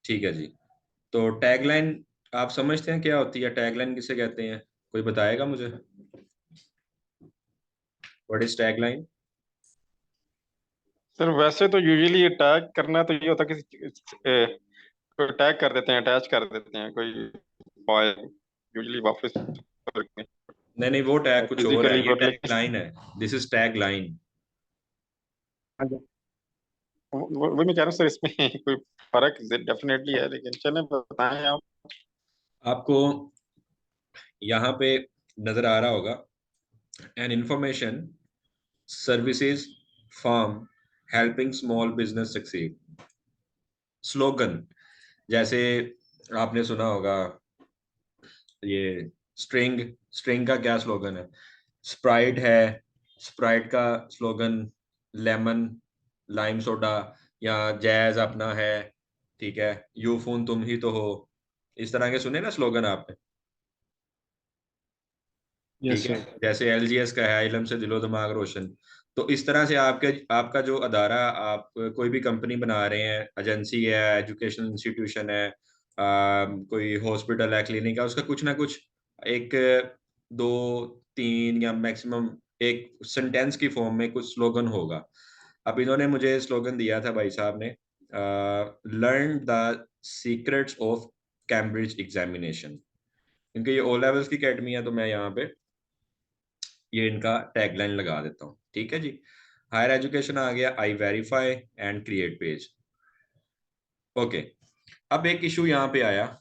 ठीक है जी। तो टैगलाइन आप समझते हैं क्या होती है? टैगलाइन किसे कहते हैं? कोई बताएगा मुझे? What is tagline? सर वैसे तो यूजुअली ये टैग करना तो ये होता है कि कोई टैग कर देते हैं, अटैच कर देते हैं कोई फाइल, यूजुअली वापस नहीं नहीं, वो टैग कुछ और है, फिजिकली ये और टैग लेकिन लाइन है। This is tag line. हाँ जी, वो मैं कह रहा हूँ सर, इसमें कोई फर्क डेफिनेटली है, लेकिन चलें बताएं आप। आपको यहाँ पे नजर आ रहा होगा, an information services firm helping small business succeed. Slogan जैसे आपने सुना होगा, ये स्ट्रिंग स्ट्रिंग का क्या स्लोगन है? स्प्राइट है, स्प्राइट का स्लोगन लेमन लाइम सोडा, या जैज अपना है, ठीक है, यू फोन तुम ही तो हो। इस तरह के सुने ना स्लोगन आपने? यस ठीक है, सर। जैसे एलजीएस का है, इलम से दिलो दिमाग रोशन। तो इस तरह से आपके आपका जो अदारा, आप कोई भी कंपनी बना रहे हैं, एजेंसी है, एजुकेशनल इंस्टीट्यूशन है, कोई हॉस्पिटल है, क्लिनिक है, उसका कुछ ना कुछ एक, दो, तीन या मैक्सिमम एक सेंटेंस की फॉर्म में कुछ स्लोगन होगा। अब इन्होंने मुझे स्लोगन दिया था भाई साहब ने, learn the secrets of Cambridge examination. क्योंकि ये ओ लेवल्स की अकेडमी है, तो मैं यहाँ पे ये इनका टैगलाइन लगा देता हूँ। ठीक है जी। हायर एजुकेशन आ गया, आई verify and create page. Okay. अब एक इशू यहाँ पे आया,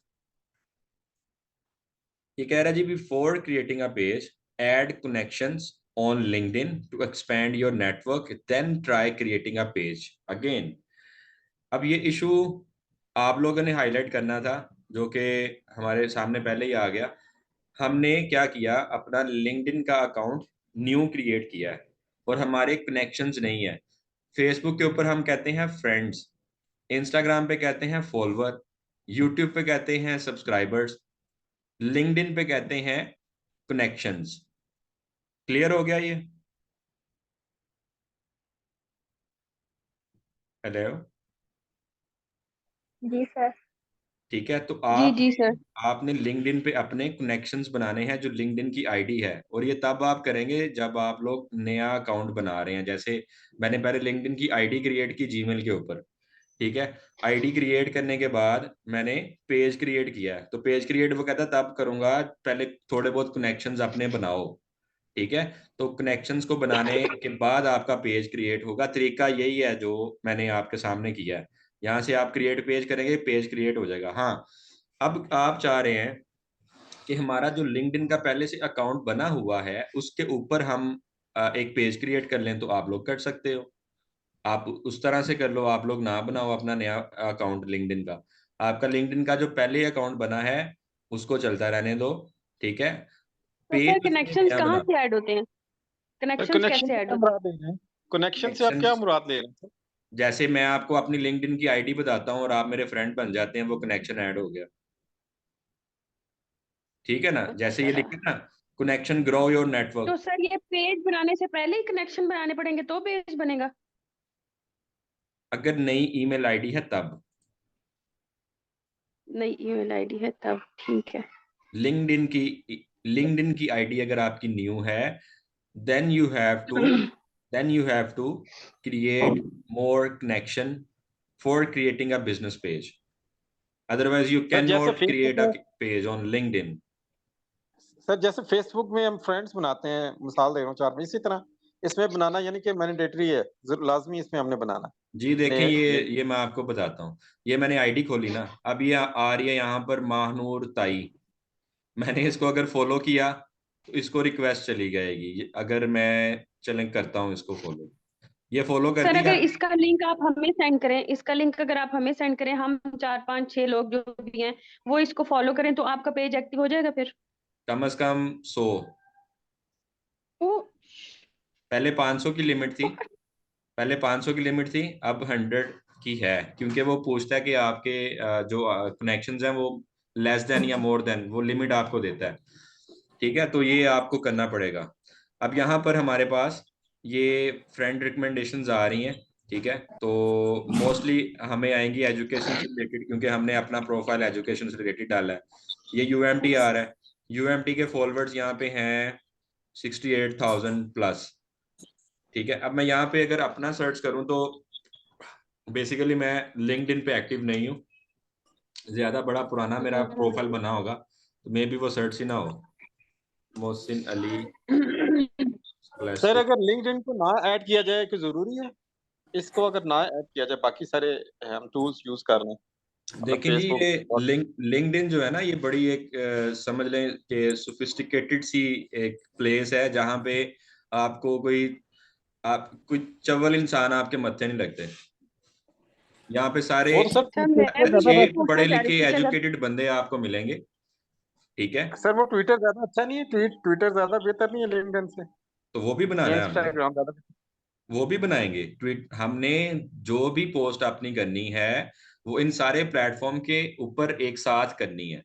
ये कह रहा है जी, before creating a page add connections on LinkedIn to expand your network, then try creating a page again. अब ये इशू आप लोगों ने हाईलाइट करना था, जो कि हमारे सामने पहले ही आ गया। हमने क्या किया, अपना लिंक्डइन का अकाउंट न्यू क्रिएट किया है, और हमारे कनेक्शंस नहीं है। फेसबुक के ऊपर हम कहते हैं फ्रेंड्स, इंस्टाग्राम पे कहते हैं फॉलोअर, यूट्यूब पे कहते हैं सब्सक्राइबर्स, लिंक्डइन पे कहते हैं कनेक्शंस। क्लियर हो गया ये? हेलो? जी सर। ठीक है, तो जी आप जी सर। आपने लिंक्डइन पे अपने कनेक्शंस बनाने हैं, जो लिंक्डइन की आईडी है, और ये तब आप करेंगे जब आप लोग नया अकाउंट बना रहे हैं। जैसे मैंने पहले लिंक्डइन की आईडी क्रिएट की जीमेल के ऊपर, ठीक है। आईडी क्रिएट करने के बाद मैंने पेज क्रिएट किया है, तो पेज क्रिएट वो कहता तब करूंगा, पहले थोड़े बहुत कनेक्शंस अपने बनाओ, ठीक है। तो कनेक्शंस को बनाने के बाद आपका पेज क्रिएट होगा। तरीका यही है जो मैंने आपके सामने किया है। यहाँ से आप क्रिएट पेज करेंगे, पेज क्रिएट हो जाएगा। हाँ, अब आप चाह रहे हैं कि हमारा जो लिंक्डइन का पहले से अकाउंट बना हुआ है, उसके ऊपर हम एक पेज क्रिएट कर लें, तो आप लोग कर सकते हो। आप उस तरह से कर लो, आप लोग ना बनाओ अपना नया अकाउंट लिंक्डइन का। आपका लिंक्डइन का जो पहले अकाउंट बना है उसको चलता रहने दो, ठीक है। तो सर पेज उसमें कनेक्शंस नया कहाँ बना। से ऐड होते हैं? कनेक्शंस कनेक्शन कैसे से ऐड क्या होते मुराद ले रहे हैं? कनेक्शन से आप क्या कनेक्शंस मुराद ले रहे हैं? जैसे मैं आपको अपनी लिंक्डइन की आईडी बताता हूँ और आप मेरे फ्रेंड बन जाते हैं, वो कनेक्शन ऐड हो गया। ठीक है ना? हैं? जैसे ये अच्छा। लिखा ना, कनेक्शन ग्रो योर तो नेटवर्क। सर ये पेज बनाने से पहले ही कनेक्शन बनाने पड़ेंगे तो पेज बनेगा? अगर नई ईमेल आईडी है तब। नई ईमेल आईडी है तब, ठीक है। लिंक्डइन की लिंक्डइन की आईडी अगर आपकी न्यू है, then you have to then you have to create more connection for creating a business page. Otherwise you sir can जैसे नॉट फेसबुक क्रिएट अ में पेज ऑन लिंक्डइन। सर जैसे Facebook में हम friends बनाते हैं, मिसाल दे रहा हूँ चार में, इसी तरह इसमें बनाना यानी कि मैंडेटरी है, जरूर लाजमी इसमें हमने बनाना जी देखें, ने, ये लिंक। ये मैं आपको बताता हूँ। ये मैंने आईडी खोली ना, अब ये आ रही है यहाँ पर माहनूर ताई। मैंने इसको अगर फॉलो किया तो इसको रिक्वेस्ट चली जाएगी। अगर मैं चलें करता हूँ इसको फॉलो, ये फॉलो कर सर दिया। अगर इसका लिंक आप हमें सेंड करें, इसका लिंक अगर आप हमें सेंड करें, हम चार पांच छह लोग जो भी हैं वो इसको फॉलो करें, तो आपका पेज एक्टिव हो जाएगा फिर? कम से कम 100। ओ। पहले 500 की लिमिट थी, पहले 500 की लिमिट थी, अब 100 की है। क्योंकि वो पूछता है कि आपके जो कनेक्शंस हैं वो लेस देन या मोर देन, वो लिमिट आपको देता है। ठीक है, तो ये आपको करना पड़ेगा। अब यहाँ पर हमारे पास ये फ्रेंड रिकमेंडेशंस आ रही हैं, ठीक है, तो मोस्टली हमें आएंगी एजुकेशन से रिलेटेड, क्योंकि हमने अपना प्रोफाइल एजुकेशन से रिलेटेड डाला है। ये यूएमटी आ रहा है, यूएमटी के फॉलोअर्स यहाँ पे हैं 68,000 प्लस। ठीक है, अब मैं यहाँ पे अगर अपना सर्च करूँ तो बेसिकली मैं लिंक्डइन पे एक्टिव नहीं हूँ, ज्यादा बड़ा पुराना मेरा प्रोफाइल बना होगा तो मे बी वो सर्च ही ना हो। Mohsin Ali sir scholarship. अगर लिंक्डइन को ना ऐड किया जाए कि जरूरी है? इसको अगर ना ऐड किया जाए, बाकी सारे हम टूल्स यूज कर रहे हैं, मतलब देखें जी, फेसबुक ये और लिंक्डइन जो है ना, ये बड़ी एक समझ लें कि सोफिस्टिकेटेड सी एक प्लेस है जहाँ पे आपको कोई चवल इंसान आपके मत्थे नहीं लगते। यहाँ पे सारे वो तो सर सर ट्विटर मैं भी ज्यादा अच्छे यही रहता पूछना पढ़े चाह रही लिखे थी कि अगर एजुकेटेड बंदे आपको मिलेंगे। ठीक है, है। सर वो ट्विटर ज्यादा अच्छा नहीं है? ट्विटर ज्यादा बेहतर नहीं है लिंक्डइन से? तो वो भी या बनाना है हमने, इंस्टाग्राम ज्यादा? वो भी बनाएंगे ट्वीट हमने। जो भी पोस्ट अपनी करनी है वो इन सारे प्लेटफॉर्म के ऊपर एक साथ करनी है।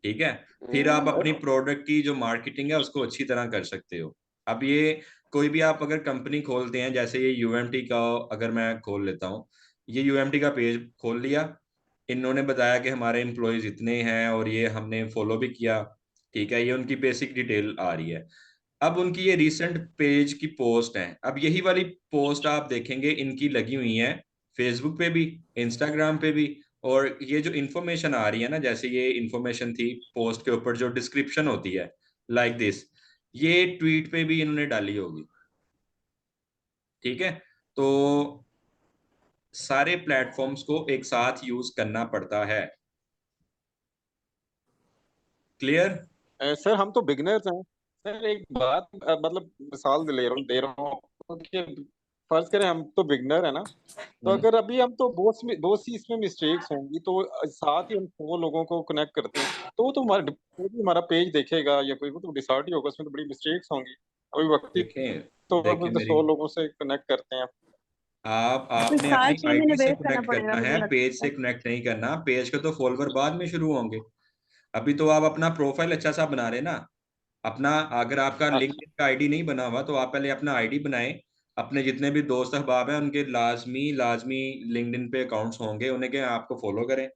ठीक है, फिर आप अपनी प्रोडक्ट की जो मार्केटिंग है उसको अच्छी तरह कर सकते हो। अब ये कोई भी आप अगर कंपनी खोलते हैं, जैसे ये यूएमटी का अगर मैं खोल लेता हूँ, ये यूएमटी का पेज खोल लिया, इन्होंने बताया कि हमारे एम्प्लॉयज इतने हैं और ये हमने फॉलो भी किया। ठीक है, ये उनकी बेसिक डिटेल आ रही है। अब उनकी ये रिसेंट पेज की पोस्ट है, अब यही वाली पोस्ट आप देखेंगे इनकी लगी हुई है फेसबुक पे भी, इंस्टाग्राम पे भी। और ये जो इन्फॉर्मेशन आ रही है ना, जैसे ये इन्फॉर्मेशन थी पोस्ट के ऊपर जो डिस्क्रिप्शन होती है लाइक दिस, ये ट्वीट पे भी इन्होंने डाली होगी। ठीक है, तो सारे प्लेटफॉर्म्स को एक साथ यूज करना पड़ता है। क्लियर? सर हम तो बिगनर्स हैं। सर एक बात, मतलब मिसाल दे रहा हूँ आपको कि फर्ज करें हम तो बिगनर है ना, तो हम्म। अगर अभी हम तो बहुत सी इसमें मिस्टेक्स होंगी, तो साथ ही हम 100 लोगों को कनेक्ट करते हैं, तो वो तो कोई भी हमारा पेज देखेगा या कोई, वो तो डिसार्ट ही होगा, उसमें तो बड़ी मिस्टेक्स होंगी। अभी वक्ती देखें तौर देखें पर तो मेरी, 100 लोगों से कनेक्ट करते हैं। फिर आपने साल अपनी 6 महीने आईडी से वेट करना कनेक्ट पड़ेगा करना मुझे है, पेज लगता से है। कनेक्ट नहीं करना। पेज के तो फॉलोवर बाद में शुरू होंगे। अभी तो आप अपना प्रोफाइल अच्छा सा बना रहे ना अपना। अगर आपका अच्छा। लिंक्डइन का आईडी नहीं बना हुआ तो आप पहले अपना आईडी बनाएं। अपने जितने भी दोस्त अहबाब हैं उनके लाजमी लाजमी लिंक्डइन पे अकाउंट्स होंगे, उन्हें के आपको फॉलो करें।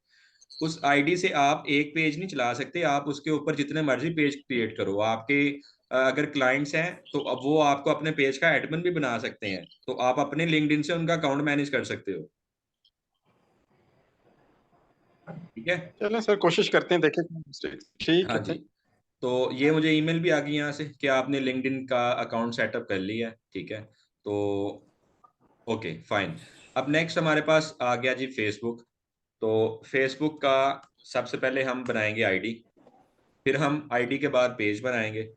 उस आईडी से आप एक पेज नहीं चला सकते, आप उसके ऊपर जितने मर्जी पेज क्रिएट करो। आपके अगर क्लाइंट्स हैं तो अब वो आपको अपने पेज का एडमिन भी बना सकते हैं, तो आप अपने लिंक्डइन से उनका अकाउंट मैनेज कर सकते हो। ठीक है। चलें सर, कोशिश करते हैं, देखें मिस्टेक्स। ठीक हाँ है जी, सर। तो ये मुझे ईमेल भी आ गई यहाँ से कि आपने लिंक्डइन का अकाउंट सेटअप कर लिया है। ठीक है, तो ओके फाइन। अब नेक्स्ट हमारे पास आ गया जी फेसबुक। तो फेसबुक का सबसे पहले हम बनाएंगे आईडी, फिर हम आईडी के बाद पेज बनाएंगे।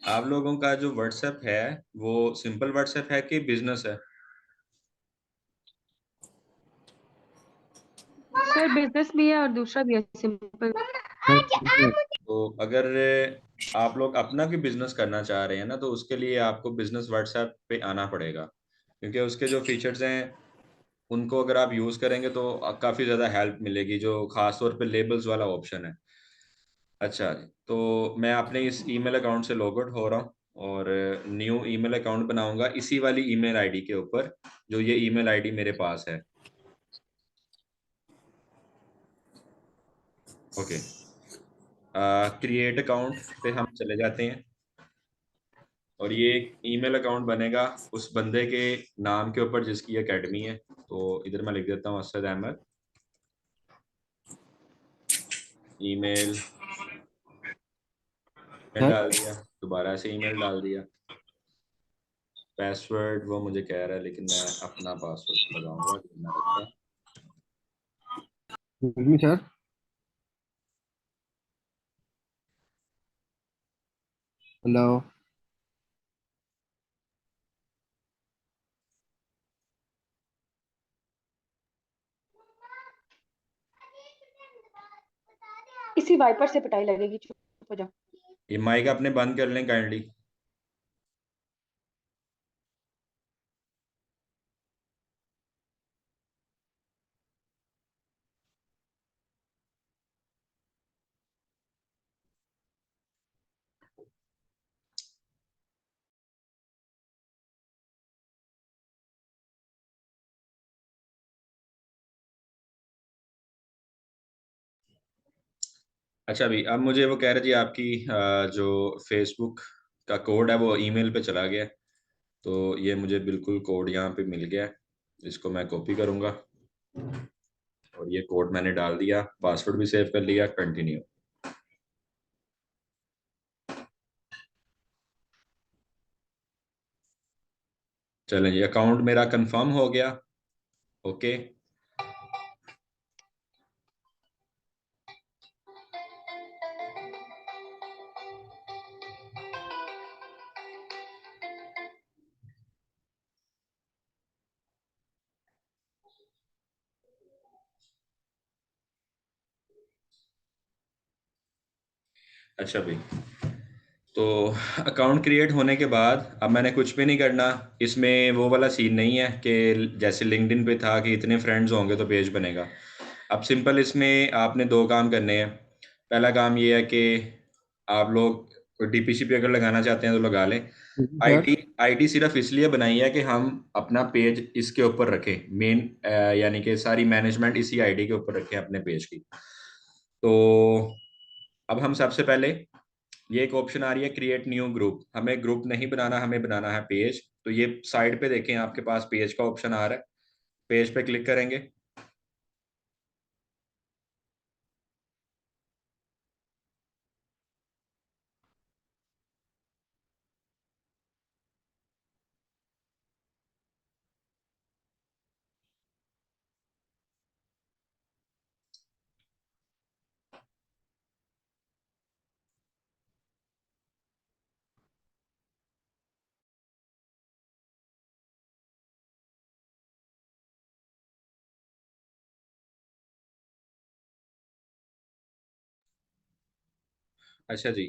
आप लोगों का जो व्हाट्सएप है वो सिंपल व्हाट्सएप है कि बिजनेस है? सर बिजनेस भी है और दूसरा भी है सिंपल। तो अगर आप लोग अपना भी बिजनेस करना चाह रहे हैं ना, तो उसके लिए आपको बिजनेस व्हाट्सएप पे आना पड़ेगा, क्योंकि उसके जो फीचर्स हैं उनको अगर आप यूज़ करेंगे तो काफ़ी ज़्यादा हेल्प मिलेगी, जो खास तौर पे लेबल्स वाला ऑप्शन है। अच्छा, तो मैं अपने इस ईमेल अकाउंट से लॉग आउट हो रहा हूँ और न्यू ईमेल अकाउंट बनाऊंगा इसी वाली ईमेल आईडी के ऊपर, जो ये ईमेल आईडी मेरे पास है। ओके, क्रिएट अकाउंट पे हम चले जाते हैं और ये एक ईमेल अकाउंट बनेगा उस बंदे के नाम के ऊपर जिसकी एकेडमी है। तो इधर मैं लिख देता हूँ असद अहमद, ईमेल में सर डाल दिया, दोबारा से ईमेल डाल दिया। पासवर्ड वो मुझे कह रहा है, लेकिन मैं अपना पासवर्ड लगाऊंगा जो मैं रखता। Sir hello. इसी वाइपर से पिटाई लगेगी, चुप हो जाओ। ये माइक अपने बंद कर लें काइंडली। अच्छा अभी अब मुझे वो कह रहे जी आपकी जो फेसबुक का कोड है वो ईमेल पे चला गया है। तो ये मुझे बिल्कुल कोड यहाँ पे मिल गया है। इसको मैं कॉपी करूँगा और ये कोड मैंने डाल दिया, पासवर्ड भी सेव कर लिया, कंटिन्यू। चलें जी, अकाउंट मेरा कंफर्म हो गया। ओके। अच्छा भाई, तो अकाउंट क्रिएट होने के बाद अब मैंने कुछ भी नहीं करना। इसमें वो वाला सीन नहीं है कि जैसे लिंक्डइन पे था कि इतने फ्रेंड्स होंगे तो पेज बनेगा। अब सिंपल इसमें आपने दो काम करने हैं। पहला काम ये है कि आप लोग डीपीसीपी अगर लगाना चाहते हैं तो लगा लें। सर। आईडी आईडी सिर्फ इसलिए बनाई है कि हम अपना पेज इसके ऊपर रखें, मेन यानी कि सारी मैनेजमेंट इसी आईडी के ऊपर रखें अपने पेज की। तो अब हम सबसे पहले, ये एक ऑप्शन आ रही है क्रिएट न्यू ग्रुप। हमें ग्रुप नहीं बनाना, हमें बनाना है पेज। तो ये साइड पे देखें, आपके पास पेज का ऑप्शन आ रहा है, पेज पे क्लिक करेंगे। अच्छा जी,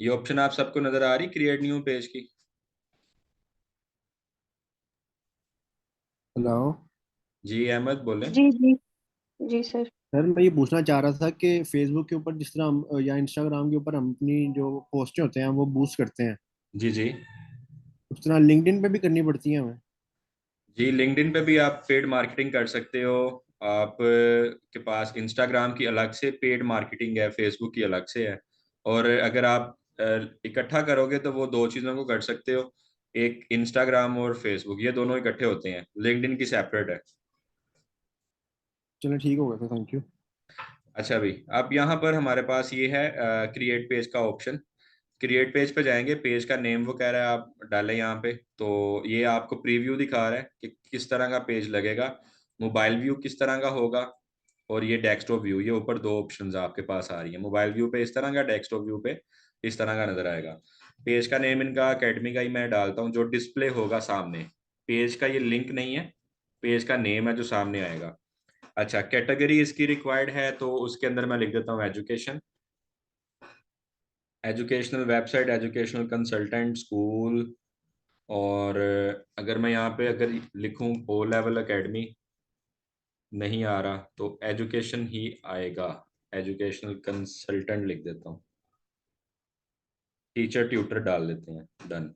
ये ऑप्शन आप सबको नजर आ रही क्रिएट न्यू पेज की? हेलो। जी अहमद बोलें। जी जी। जी सर। सर मैं ये पूछना चाह रहा था कि फेसबुक के ऊपर जिस तरह हम या इंस्टाग्राम के ऊपर हम अपनी जो पोस्टें होते हैं वो बूस्ट करते हैं, जी जी। उस तरह लिंक्डइन पे भी करनी पड़ती है हमें? जी लिंक्डइन पे भी आप पेड मार्केटिंग कर सकते हो। आप के पास इंस्टाग्राम की अलग से पेड मार्केटिंग है, फेसबुक की अलग से है। और अगर आप इकट्ठा करोगे तो वो दो चीज़ों को कर सकते हो। एक इंस्टाग्राम और फेसबुक, ये दोनों इकट्ठे होते हैं, लिंक्डइन की सेपरेट है। चलो ठीक हो गया सर, थैंक यू। अच्छा भाई, अब यहाँ पर हमारे पास ये है क्रिएट पेज का ऑप्शन। क्रिएट पेज पे जाएंगे, पेज का नेम वो कह रहा है आप डालें यहाँ पे। तो ये आपको प्रीव्यू दिखा रहा है कि किस तरह का पेज लगेगा, मोबाइल व्यू किस तरह का होगा, और ये डेस्कटॉप व्यू। ये ऊपर दो ऑप्शंस आपके पास आ रही है, मोबाइल व्यू पे इस तरह का, डेस्कटॉप व्यू पे इस तरह का नजर आएगा। पेज का नेम इनका अकेडमी का ही मैं डालता हूँ, जो डिस्प्ले होगा सामने। पेज का ये लिंक नहीं है, पेज का नेम है जो सामने आएगा। अच्छा, कैटेगरी इसकी रिक्वायर्ड है तो उसके अंदर मैं लिख देता हूँ education. Educational website, educational consultant, school. और अगर मैं यहाँ पे अगर लिखूँ ओ लेवल एकेडमी, नहीं आ रहा तो एजुकेशन ही आएगा। एजुकेशनल कंसल्टेंट लिख देता हूँ, टीचर ट्यूटर डाल देते हैं, डन।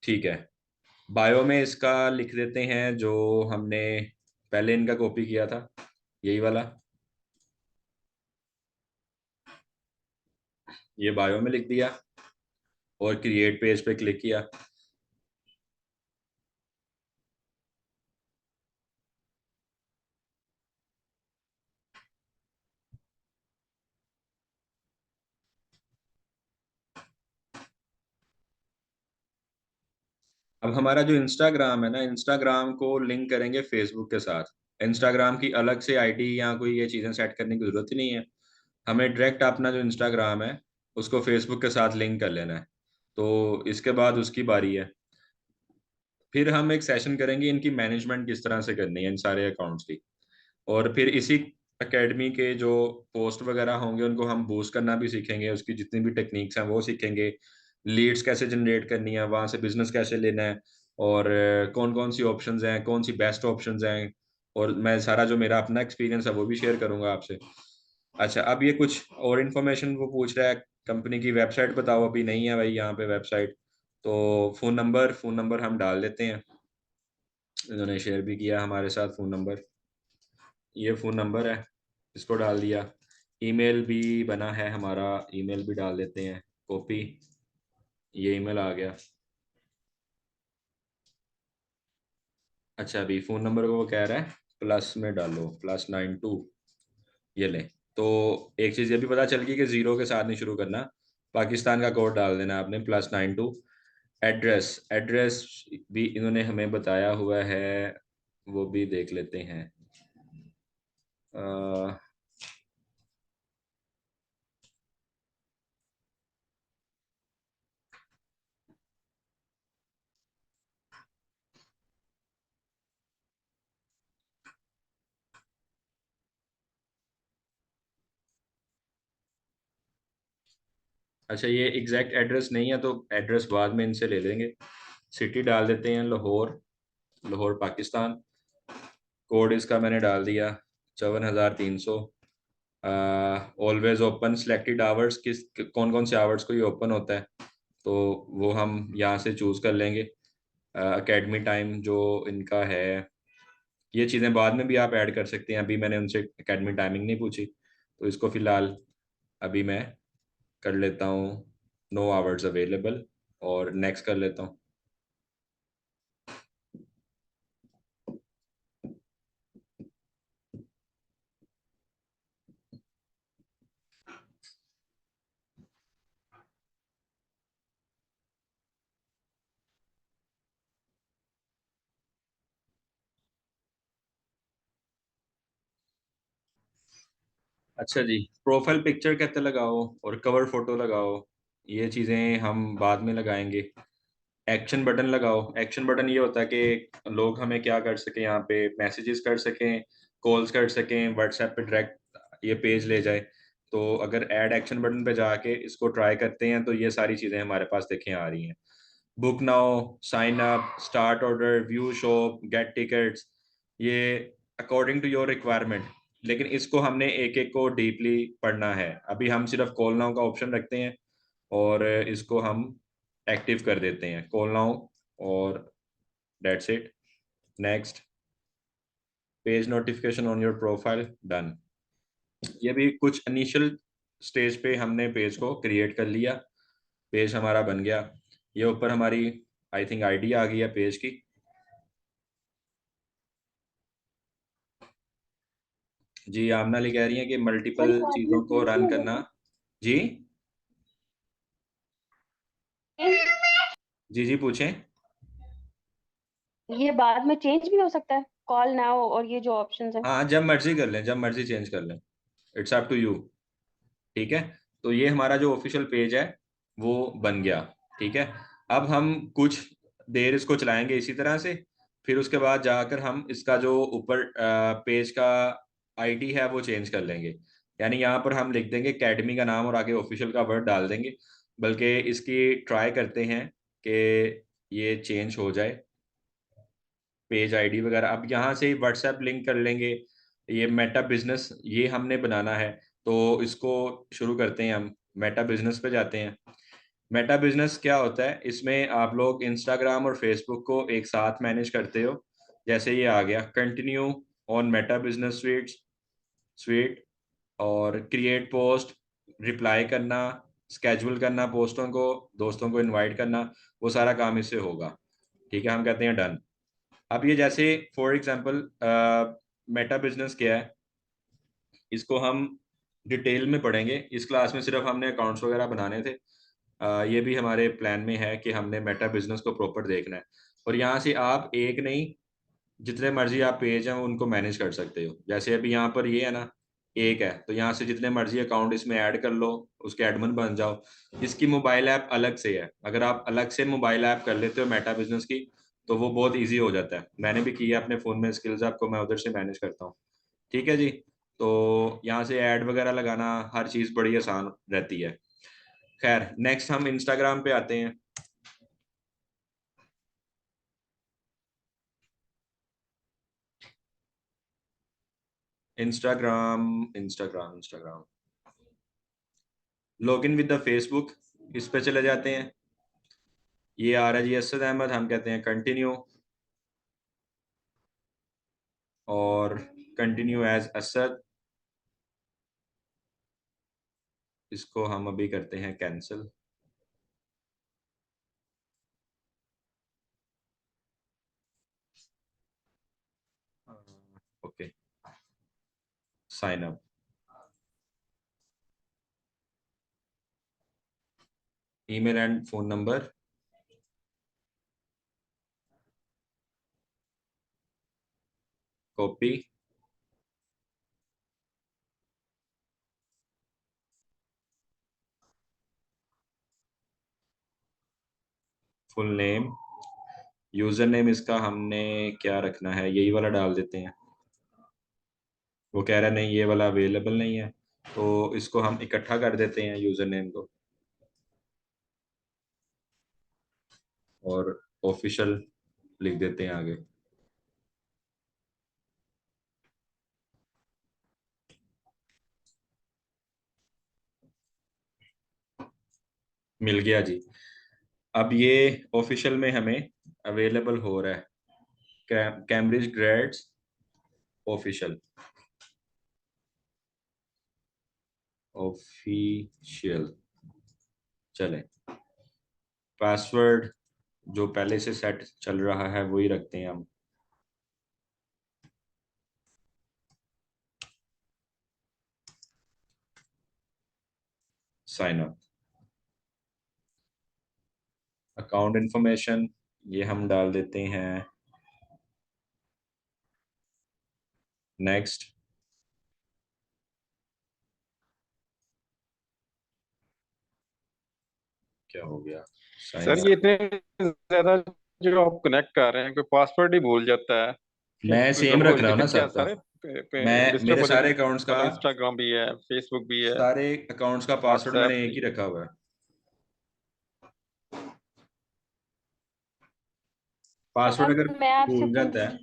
ठीक है। बायो में इसका लिख देते हैं जो हमने पहले इनका कॉपी किया था, यही वाला। ये बायो में लिख दिया और क्रिएट पेज पे क्लिक किया। अब हमारा जो इंस्टाग्राम है ना, इंस्टाग्राम को लिंक करेंगे फेसबुक के साथ। इंस्टाग्राम की अलग से आईडी या कोई ये चीज़ें सेट करने की जरूरत ही नहीं है। हमें डायरेक्ट अपना जो इंस्टाग्राम है उसको फेसबुक के साथ लिंक कर लेना है। तो इसके बाद उसकी बारी है। फिर हम एक सेशन करेंगे इनकी मैनेजमेंट किस तरह से करनी है इन सारे अकाउंट्स की। और फिर इसी एकेडमी के जो पोस्ट वगैरह होंगे उनको हम बूस्ट करना भी सीखेंगे, उसकी जितनी भी टेक्निक्स हैं वो सीखेंगे, लीड्स कैसे जनरेट करनी है, वहाँ से बिजनेस कैसे लेना है, और कौन कौन सी ऑप्शंस हैं, कौन सी बेस्ट ऑप्शंस हैं। और मैं सारा जो मेरा अपना एक्सपीरियंस है वो भी शेयर करूंगा आपसे। अच्छा, अब ये कुछ और इन्फॉर्मेशन वो पूछ रहा है, कंपनी की वेबसाइट बताओ। अभी नहीं है भाई यहाँ पे वेबसाइट। तो फ़ोन नंबर हम डाल देते हैं। इन्होंने शेयर भी किया हमारे साथ फ़ोन नंबर। ये फ़ोन नंबर है, इसको डाल दिया। ईमेल भी बना है हमारा, ईमेल भी डाल देते हैं। कॉपी, ये ईमेल आ गया। अच्छा, अभी फ़ोन नंबर को वो कह रहा है प्लस में डालो, +92। ये लें। तो एक चीज़ ये भी पता चल गई कि ज़ीरो के साथ नहीं शुरू करना, पाकिस्तान का कोड डाल देना आपने, +92। एड्रेस एड्रेस भी इन्होंने हमें बताया हुआ है, वो भी देख लेते हैं। अ, अच्छा, ये एग्जैक्ट एड्रेस नहीं है तो एड्रेस बाद में इनसे ले लेंगे। सिटी डाल देते हैं लाहौर, लाहौर पाकिस्तान। कोड इसका मैंने डाल दिया 54,300। ऑलवेज ओपन, सिलेक्टेड आवर्स, किस कौन कौन से आवर्स को ये ओपन होता है तो वो हम यहाँ से चूज़ कर लेंगे। एकेडमी टाइम जो इनका है, ये चीज़ें बाद में भी आप ऐड कर सकते हैं, अभी मैंने उनसे एकेडमी टाइमिंग नहीं पूछी। तो इसको फ़िलहाल अभी मैं कर लेता हूँ नो आवर्स अवेलेबल, और नेक्स्ट कर लेता हूँ। अच्छा जी, प्रोफाइल पिक्चर कहते लगाओ और कवर फोटो लगाओ, ये चीज़ें हम बाद में लगाएंगे। एक्शन बटन लगाओ। एक्शन बटन ये होता है कि लोग हमें क्या कर सकें, यहाँ पे मैसेजेस कर सकें, कॉल्स कर सकें, व्हाट्सएप पे डायरेक्ट ये पेज ले जाए। तो अगर ऐड एक्शन बटन पे जाके इसको ट्राई करते हैं तो ये सारी चीज़ें हमारे पास देखें आ रही हैं। Book now, sign up, start order, view shop, get tickets, ये अकॉर्डिंग टू योर रिक्वायरमेंट। लेकिन इसको हमने एक एक को डीपली पढ़ना है। अभी हम सिर्फ कॉल नाउ का ऑप्शन रखते हैं और इसको हम एक्टिव कर देते हैं, कॉल नाउ, और that's it. Next, page notification on your profile, done. ये भी कुछ इनिशियल स्टेज पे हमने पेज को क्रिएट कर लिया, पेज हमारा बन गया। ये ऊपर हमारी आई थिंक आईडी आ गई है पेज की। जी, आमना अली कह रही हैं कि सर मल्टीपल बाद में चीज़ों को चेंज भी रन हो करना। सकता जी, है, जी जी पूछें। ये बाद में चेंज भी हो सकता है, कॉल नाउ और ये जो ऑप्शंस है। हाँ, जब मर्जी कर लें, जब मर्जी चेंज कर लें, इट्स अप टू यू। ठीक है। तो ये हमारा जो ऑफिशियल पेज है वो बन गया। ठीक है। अब हम कुछ देर इसको चलाएंगे इसी तरह से, फिर उसके बाद जाकर हम इसका जो ऊपर पेज का आईडी है वो चेंज कर लेंगे। यानी यहाँ पर हम लिख देंगे एकेडमी का नाम और आगे ऑफिशियल का वर्ड डाल देंगे। बल्कि इसकी ट्राई करते हैं कि ये चेंज हो जाए, पेज आईडी वगैरह। अब यहाँ से ही व्हाट्सएप लिंक कर लेंगे। ये मेटा बिजनेस ये हमने बनाना है, तो इसको शुरू करते हैं हम। मेटा बिजनेस पे जाते हैं। मेटा बिजनेस क्या होता है, इसमें आप लोग इंस्टाग्राम और फेसबुक को एक साथ मैनेज करते हो। जैसे ये आ गया continue on Meta business sweet, और क्रिएट पोस्ट, रिप्लाई करना, स्केड्यूल करना पोस्टों को, दोस्तों को इनवाइट करना, वो सारा काम इससे होगा। ठीक है, हम कहते हैं डन। अब ये जैसे फॉर एग्जांपल मेटा बिजनेस क्या है, इसको हम डिटेल में पढ़ेंगे। इस क्लास में सिर्फ हमने अकाउंट्स वगैरह बनाने थे। ये भी हमारे प्लान में है कि हमने मेटा बिजनेस को प्रॉपर देखना है। और यहाँ से आप एक नहीं, जितने मर्जी आप पेज हैं उनको मैनेज कर सकते हो। जैसे अभी यहाँ पर ये है ना, एक है, तो यहाँ से जितने मर्जी अकाउंट इसमें ऐड कर लो, उसके एडमिन बन जाओ। इसकी मोबाइल ऐप अलग से है, अगर आप अलग से मोबाइल ऐप कर लेते हो मेटा बिजनेस की, तो वो बहुत इजी हो जाता है। मैंने भी किया अपने फ़ोन में स्किल्स, आपको मैं उधर से मैनेज करता हूँ। ठीक है जी। तो यहाँ से ऐड वगैरह लगाना, हर चीज़ बड़ी आसान रहती है। खैर, नेक्स्ट हम इंस्टाग्राम पे आते हैं। Instagram Instagram Instagram login with the Facebook, इस पे चले जाते हैं। ये आ रहा है जी असद अहमद, हम कहते हैं कंटिन्यू, और कंटिन्यू एज असद, इसको हम अभी करते हैं cancel. Okay, sign up. Email and phone number, copy, full name, user name इसका हमने क्या रखना है, यही वाला डाल देते हैं। वो कह रहा है नहीं, ये वाला अवेलेबल नहीं है, तो इसको हम इकट्ठा कर देते हैं यूजर नेम को, और ऑफिशियल लिख देते हैं आगे। मिल गया जी। अब ये ऑफिशियल में हमें अवेलेबल हो रहा है, कैम्ब्रिज ग्रेड्स ऑफिशियल, ऑफिशियल। चले, पासवर्ड जो पहले से सेट चल रहा है वही रखते हैं हम। साइन अप, अकाउंट इंफॉर्मेशन ये हम डाल देते हैं, नेक्स्ट। क्या हो गया, साइन सर अप। ये इतने ज्यादा जो आप कनेक्ट कर रहे हैं, कोई पासवर्ड ही भूल जाता है, फिर मैं सेम वो रख रहा हूँ ना दिक्कत क्या सबका। सारे मैं डिस्टर्ब मेरे हो सारे जाएंगे। अकाउंट्स का, मतलब इंस्टाग्राम भी है, फेसबुक भी है, सारे अकाउंट्स का पासवर्ड व्हाट्सएप मैंने एक भी। ही रखा हुआ है। पासवर्ड सर अगर मैं आपसे भूल पूछ जाता है,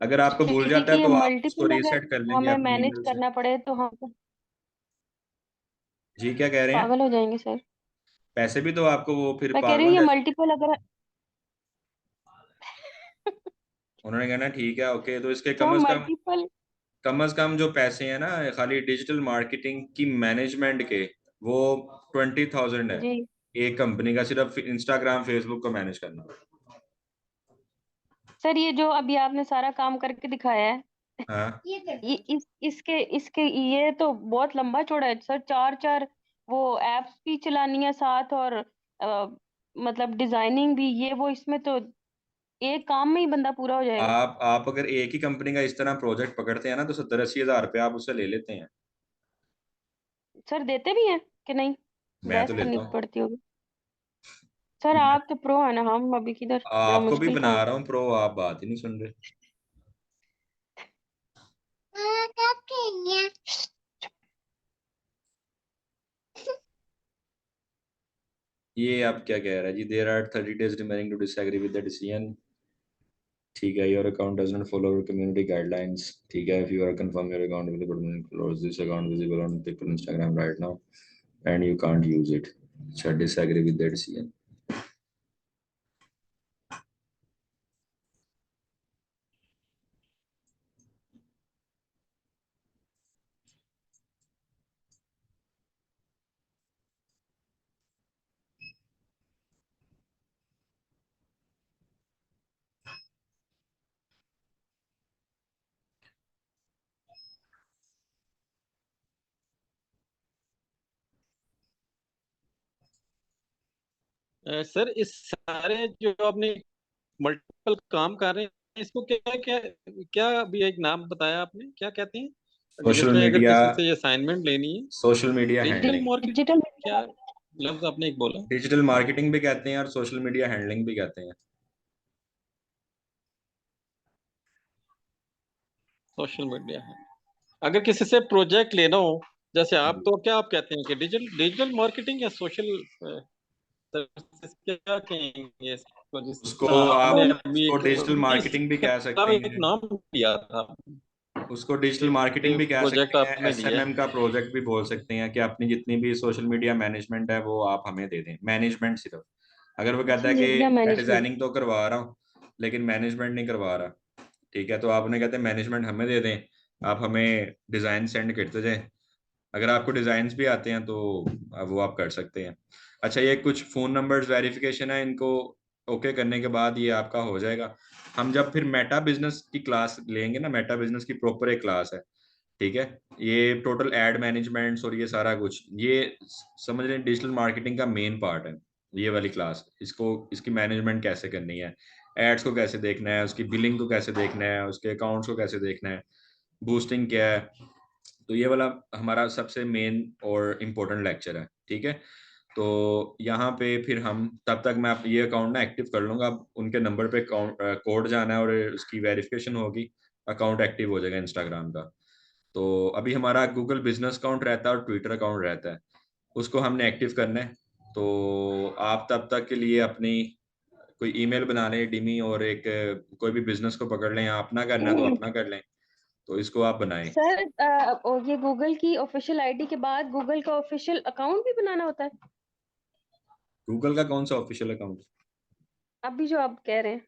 अगर आपको भूल रही थी जाता कि है ये तो आप उसको मल्टीपल अगर रीसेट कर लेंगे हमें अपनी मैनेज ईमेल से। करना पड़े तो हम जी, क्या कह रहे हैं? पागल हो जाएंगे सर। पैसे भी तो आपको वो फिर मैं कह रही हूँ पागलों ये जैसे, मल्टीपल अगर उन्होंने कहना ठीक है ओके, तो इसके जो मल्टीपल कम से कम जो पैसे हैं ना, खाली डिजिटल मार्केटिंग की मैनेजमेंट के, वो 20,000 है जी एक कंपनी का, सिर्फ इंस्टाग्राम फेसबुक को मैनेज करना। सर, ये जो अभी आपने सारा काम करके दिखाया है, हाँ, ये इसके इसके ये तो बहुत लंबा चौड़ा है सर। चार चार वो एप्स भी चलानी है साथ, और मतलब डिजाइनिंग भी, ये वो, इसमें तो एक काम में ही बंदा पूरा हो जाएगा। आप अगर एक ही कंपनी का इस तरह प्रोजेक्ट पकड़ते हैं ना, तो 70-80 हज़ार रुपये आप उससे ले लेते हैं। सर देते भी हैं कि नहीं? मैं तो बहस करनी लेता हूँ। पड़ती होगी। सर मैं आप तो प्रो है ना, हम अभी किधर, बड़ा आपको भी मुश्किल बना काम। रहा हूँ प्रो, आप बात ही नहीं सुन रहे। ये आप क्या कह रहा है जी, there are 30 days remaining to disagree with the decision. ठीक है, your account does not follow community guidelines. ठीक है, if you are confirm your account with permanent close this account visible on people Instagram right now and you can't use it. अच्छा, disagree with the decision. Sir इस सारे जो आपने multiple काम कर रहे हैं, इसको क्या क्या क्या अभी एक नाम बताया आपने, क्या कहते हैं? सोशल जैसे अगर मीडिया, किसी से असाइनमेंट लेनी है, social media digital handling, marketing digital क्या लफ्ज आपने एक बोला? डिजिटल मार्केटिंग भी कहते हैं और सोशल मीडिया हैंडलिंग भी कहते हैं। सोशल मीडिया है। अगर किसी से प्रोजेक्ट लेना हो, जैसे आप, जी। तो क्या आप कहते हैं कि डिजिटल डिजिटल मार्केटिंग या सोशल सर्विसेज, क्या कहेंगे इसको? जिस उसको तरह आप, आपने अभी उसको एक डिजिटल मार्केटिंग भी इसके कह अलावा सकते एक हैं, नाम दिया था, उसको डिजिटल मार्केटिंग ये भी कह प्रोजेक्ट सकते हैं, आपने लिया एसएमएम का प्रोजेक्ट भी बोल सकते हैं कि अपनी जितनी भी सोशल मीडिया मैनेजमेंट है वो आप हमें दे दें, मैनेजमेंट सिर्फ। अगर वो कहता सोशल है मीडिया कि मैं मैनेजमेंट। डिजाइनिंग तो करवा रहा हूँ लेकिन मैनेजमेंट नहीं करवा रहा, ठीक है, तो आप उन्हें कहते हैं मैनेजमेंट हमें दे दें, आप हमें डिजाइन सेंड करते जाएं। अगर आपको डिजाइन भी आते हैं तो वो आप कर सकते हैं। अच्छा, ये कुछ फोन नंबर्स वेरिफिकेशन है, इनको ओके करने के बाद ये आपका हो जाएगा। हम जब फिर मेटा बिजनेस की क्लास लेंगे ना, मेटा बिजनेस की प्रॉपर एक क्लास है, ठीक है, ये टोटल एड मैनेजमेंट्स और ये सारा कुछ, ये समझ रहे हैं डिजिटल मार्केटिंग का मेन पार्ट है। ये वाली क्लास, इसको, इसकी मैनेजमेंट कैसे करनी है, एड्स को कैसे देखना है, उसकी बिलिंग को कैसे देखना है, उसके अकाउंट्स को कैसे देखना है, बूस्टिंग क्या है, तो ये वाला हमारा सबसे मेन और इम्पोर्टेंट लेक्चर है, ठीक है। तो यहाँ पे फिर हम, तब तक मैं ये अकाउंट ना एक्टिव कर लूंगा, अब उनके नंबर पे कोड जाना है और उसकी वेरिफिकेशन होगी, अकाउंट एक्टिव हो जाएगा इंस्टाग्राम का। तो अभी हमारा गूगल बिजनेस अकाउंट रहता है और ट्विटर अकाउंट रहता है, उसको हमने एक्टिव करना है। तो आप तब तक के लिए अपनी कोई ईमेल बना लें डिमी, और एक कोई भी बिजनेस को पकड़ लें, या अपना करना है तो अपना कर लें, तो इसको आप बनाएं। सर और ये गूगल की ऑफिशियल आईडी के बाद गूगल का ऑफिशियल अकाउंट भी बनाना होता है? गूगल का कौन सा ऑफिशियल अकाउंट? अभी जो आप कह रहे हैं।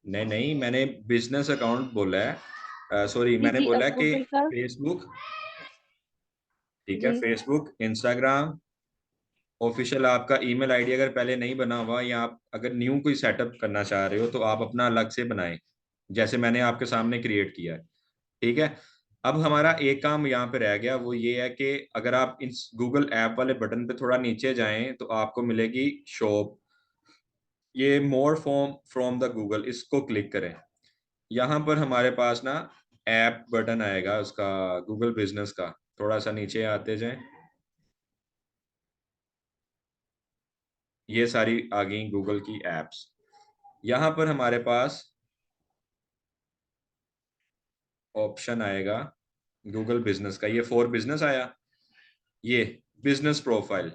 नहीं नहीं, मैंने बिजनेस अकाउंट बोला है, सॉरी, जी मैंने जी, बोला है कि गूगल का। फेसबुक, ठीक है, जी। फेसबुक, इंस्टाग्राम, ऑफिशियल आपका ईमेल आईडी अगर पहले नहीं बना हुआ, या आप अगर न्यू कोई सेटअप करना चाह रहे हो तो आप अपना अलग से बनाएं, जैसे मैंने आपके सामने क्रिएट किया है, ठीक है। अब हमारा एक काम यहाँ पे रह गया, वो ये है कि अगर आप इस गूगल ऐप वाले बटन पे थोड़ा नीचे जाएं तो आपको मिलेगी शॉप, ये more from from the Google, इसको क्लिक करें। यहाँ पर हमारे पास ना ऐप बटन आएगा उसका, गूगल बिजनेस का, थोड़ा सा नीचे आते जाएं, ये सारी आ गई गूगल की एप्स। यहाँ पर हमारे पास ऑप्शन आएगा गूगल बिजनेस का, ये फॉर बिजनेस आया, ये बिजनेस प्रोफाइल।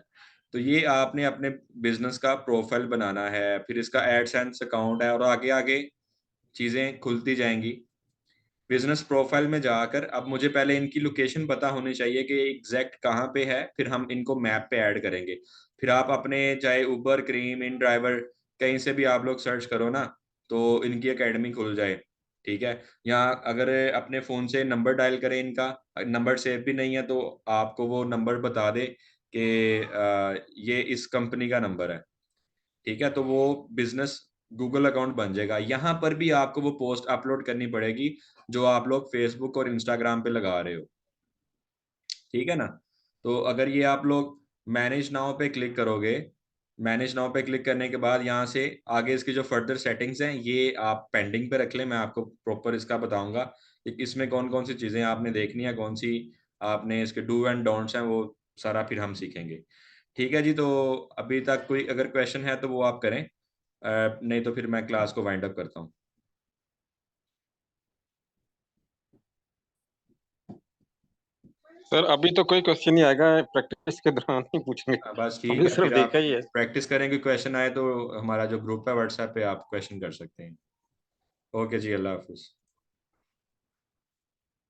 तो ये आपने अपने बिजनेस का प्रोफाइल बनाना है, फिर इसका एडसेंस अकाउंट है, और आगे आगे चीजें खुलती जाएंगी। बिजनेस प्रोफाइल में जाकर अब मुझे पहले इनकी लोकेशन पता होनी चाहिए कि एग्जैक्ट कहाँ पे है, फिर हम इनको मैप पे ऐड करेंगे। फिर आप अपने चाहे उबर, क्रीम, इन ड्राइवर, कहीं से भी आप लोग सर्च करो ना, तो इनकी एकेडमी खुल जाए, ठीक है। यहाँ अगर अपने फ़ोन से नंबर डायल करें, इनका नंबर सेव भी नहीं है तो आपको वो नंबर बता दे कि ये इस कंपनी का नंबर है, ठीक है, तो वो बिजनेस गूगल अकाउंट बन जाएगा। यहाँ पर भी आपको वो पोस्ट अपलोड करनी पड़ेगी जो आप लोग फेसबुक और इंस्टाग्राम पे लगा रहे हो, ठीक है ना। तो अगर ये आप लोग मैनेज नाउ पे क्लिक करोगे, मैनेज नाउ पे क्लिक करने के बाद यहाँ से आगे इसकी जो फर्दर सेटिंग्स हैं ये आप पेंडिंग पे रख लें, मैं आपको प्रॉपर इसका बताऊंगा कि इसमें कौन कौन सी चीज़ें आपने देखनी है, कौन सी आपने इसके डू एंड डोंट्स हैं, वो सारा फिर हम सीखेंगे, ठीक है जी। तो अभी तक कोई अगर क्वेश्चन है तो वो आप करें, नहीं तो फिर मैं क्लास को वाइंड अप करता हूँ। सर अभी तो कोई क्वेश्चन नहीं आएगा, प्रैक्टिस के दौरान ही पूछेंगे, बस ठीक अभी है, सिर्फ फिर आप देखा ही है। प्रैक्टिस करें, कोई क्वेश्चन आए तो हमारा जो ग्रुप है व्हाट्सएप पे आप क्वेश्चन कर सकते हैं। ओके जी, अल्लाह हाफिज़।